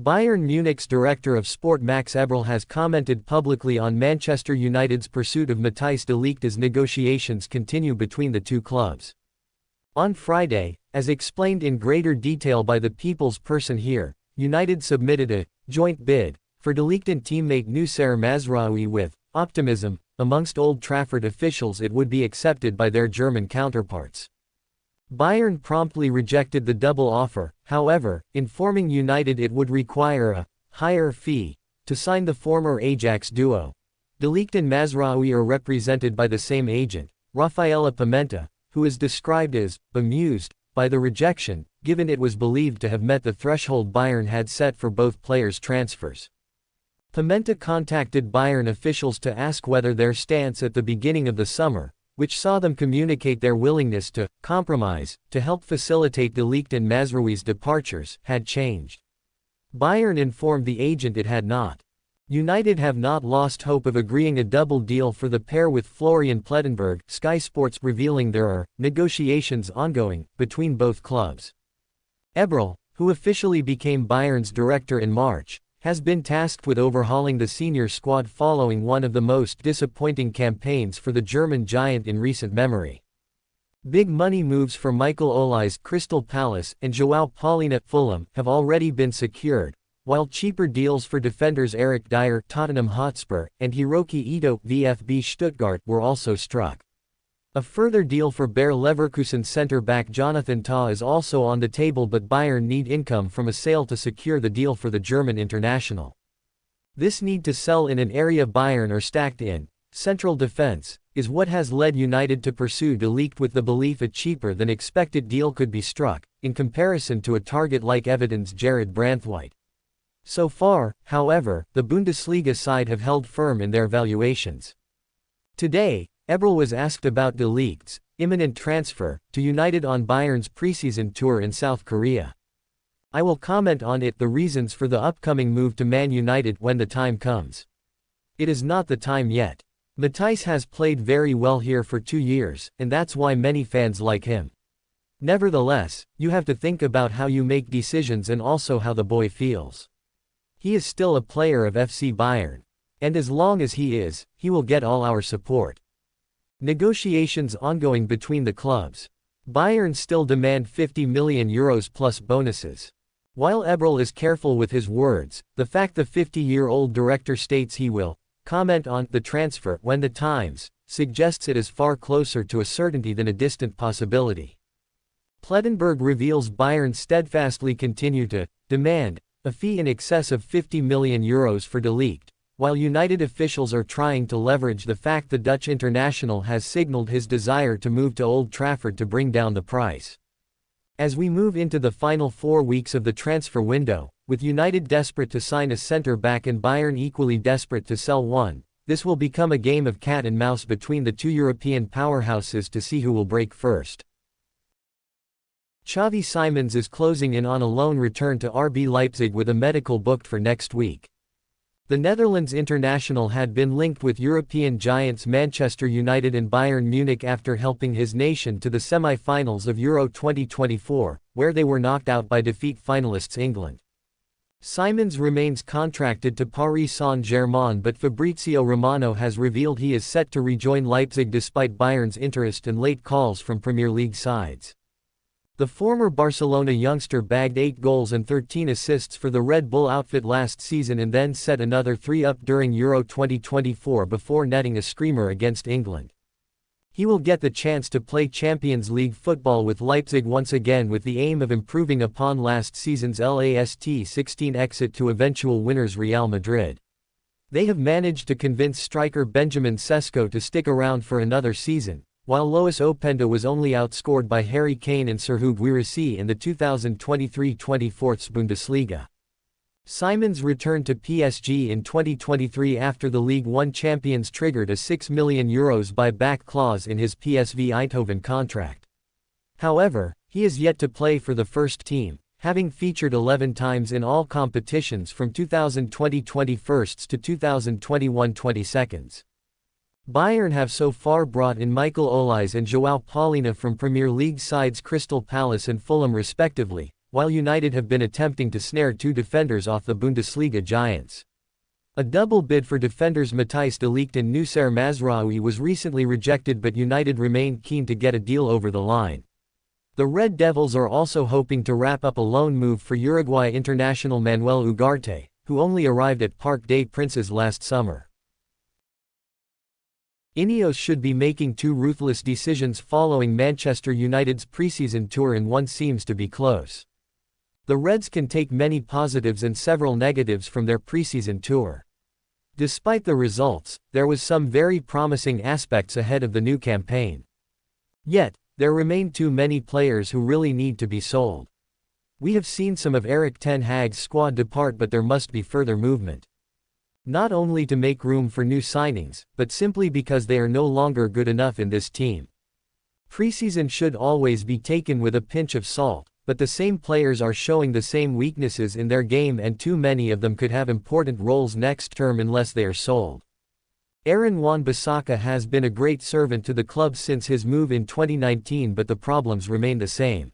Bayern Munich's director of sport Max Eberl has commented publicly on Manchester United's pursuit of Matthijs de Ligt as negotiations continue between the two clubs. On Friday, as explained in greater detail by the People's Person here, United submitted a joint bid for de Ligt and teammate Noussair Mazraoui with optimism amongst Old Trafford officials it would be accepted by their German counterparts. Bayern promptly rejected the double offer, however, informing United it would require a higher fee to sign the former Ajax duo. De Ligt and Mazraoui are represented by the same agent, Rafaela Pimenta, who is described as bemused by the rejection, given it was believed to have met the threshold Bayern had set for both players' transfers. Pimenta contacted Bayern officials to ask whether their stance at the beginning of the summer, which saw them communicate their willingness to compromise to help facilitate de Ligt and Mazraoui's departures, had changed. Bayern informed the agent it had not. United have not lost hope of agreeing a double deal for the pair, with Florian Plettenberg, Sky Sports, revealing there are negotiations ongoing between both clubs. Eberl, who officially became Bayern's director in March, has been tasked with overhauling the senior squad following one of the most disappointing campaigns for the German giant in recent memory. Big money moves for Michael Olise Crystal Palace and João Paulino Fulham have already been secured, while cheaper deals for defenders Eric Dyer Tottenham Hotspur and Hiroki Ito VfB Stuttgart were also struck. A further deal for Bayer Leverkusen centre-back Jonathan Tah is also on the table, but Bayern need income from a sale to secure the deal for the German international. This need to sell in an area Bayern are stacked in, central defense, is what has led United to pursue de Ligt with the belief a cheaper than expected deal could be struck, in comparison to a target like Everton's Jared Branthwaite. So far, however, the Bundesliga side have held firm in their valuations. Today, Eberl was asked about de Ligt's imminent transfer to United on Bayern's preseason tour in South Korea. "I will comment on it, the reasons for the upcoming move to Man United, when the time comes. It is not the time yet. Matthijs has played very well here for 2 years, and that's why many fans like him. Nevertheless, you have to think about how you make decisions and also how the boy feels. He is still a player of FC Bayern. And as long as he is, he will get all our support." Negotiations ongoing between the clubs. Bayern still demand €50 million plus bonuses. While Eberl is careful with his words, the fact the 50-year-old director states he will comment on the transfer when the times suggests it is far closer to a certainty than a distant possibility. Plettenberg reveals Bayern steadfastly continue to demand a fee in excess of €50 million for de Ligt, while United officials are trying to leverage the fact the Dutch international has signaled his desire to move to Old Trafford to bring down the price. As we move into the final 4 weeks of the transfer window, with United desperate to sign a centre-back and Bayern equally desperate to sell one, this will become a game of cat and mouse between the two European powerhouses to see who will break first. Xavi Simons is closing in on a loan return to RB Leipzig with a medical booked for next week. The Netherlands international had been linked with European giants Manchester United and Bayern Munich after helping his nation to the semi-finals of Euro 2024, where they were knocked out by defeat finalists England. Simons remains contracted to Paris Saint-Germain, but Fabrizio Romano has revealed he is set to rejoin Leipzig despite Bayern's interest and late calls from Premier League sides. The former Barcelona youngster bagged 8 goals and 13 assists for the Red Bull outfit last season and then set another 3 up during Euro 2024 before netting a screamer against England. He will get the chance to play Champions League football with Leipzig once again, with the aim of improving upon last season's last 16 exit to eventual winners Real Madrid. They have managed to convince striker Benjamin Sesko to stick around for another season, while Lois Openda was only outscored by Harry Kane and Serhou Guirassy in the 2023-24 Bundesliga. Simons returned to PSG in 2023 after the League One champions triggered a €6 million buyback clause in his PSV Eindhoven contract. However, he is yet to play for the first team, having featured 11 times in all competitions from 2020-21 to 2021-22. Bayern have so far brought in Michael Olise and João Paulino from Premier League sides Crystal Palace and Fulham respectively, while United have been attempting to snare two defenders off the Bundesliga giants. A double bid for defenders Matthijs de Ligt and Noussair Mazraoui was recently rejected, but United remained keen to get a deal over the line. The Red Devils are also hoping to wrap up a loan move for Uruguay international Manuel Ugarte, who only arrived at Parc des Princes last summer. Ineos should be making two ruthless decisions following Manchester United's preseason tour, and one seems to be close. The Reds can take many positives and several negatives from their preseason tour. Despite the results, there was some very promising aspects ahead of the new campaign. Yet, there remain too many players who really need to be sold. We have seen some of Erik ten Hag's squad depart, but there must be further movement. Not only to make room for new signings, but simply because they are no longer good enough in this team. Preseason should always be taken with a pinch of salt, but the same players are showing the same weaknesses in their game, and too many of them could have important roles next term unless they are sold. Aaron Wan-Bissaka has been a great servant to the club since his move in 2019, but the problems remain the same.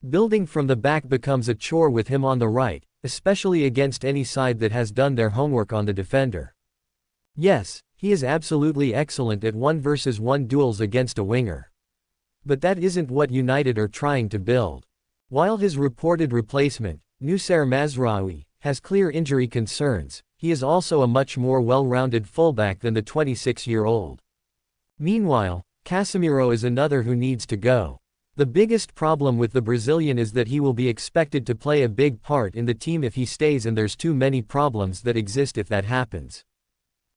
Building from the back becomes a chore with him on the right, especially against any side that has done their homework on the defender. Yes, he is absolutely excellent at 1-versus-1 duels against a winger. But that isn't what United are trying to build. While his reported replacement, Noussair Mazraoui, has clear injury concerns, he is also a much more well-rounded fullback than the 26-year-old. Meanwhile, Casemiro is another who needs to go. The biggest problem with the Brazilian is that he will be expected to play a big part in the team if he stays, and there's too many problems that exist if that happens.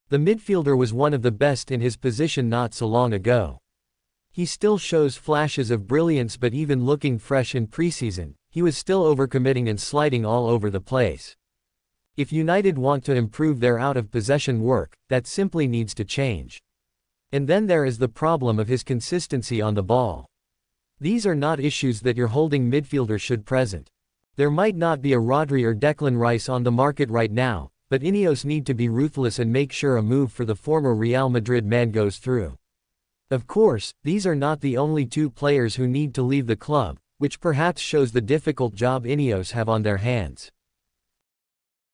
The midfielder was one of the best in his position not so long ago. He still shows flashes of brilliance, but even looking fresh in preseason, he was still overcommitting and sliding all over the place. If United want to improve their out-of-possession work, that simply needs to change. And then there is the problem of his consistency on the ball. These are not issues that your holding midfielder should present. There might not be a Rodri or Declan Rice on the market right now, but Ineos need to be ruthless and make sure a move for the former Real Madrid man goes through. Of course, these are not the only two players who need to leave the club, which perhaps shows the difficult job Ineos have on their hands.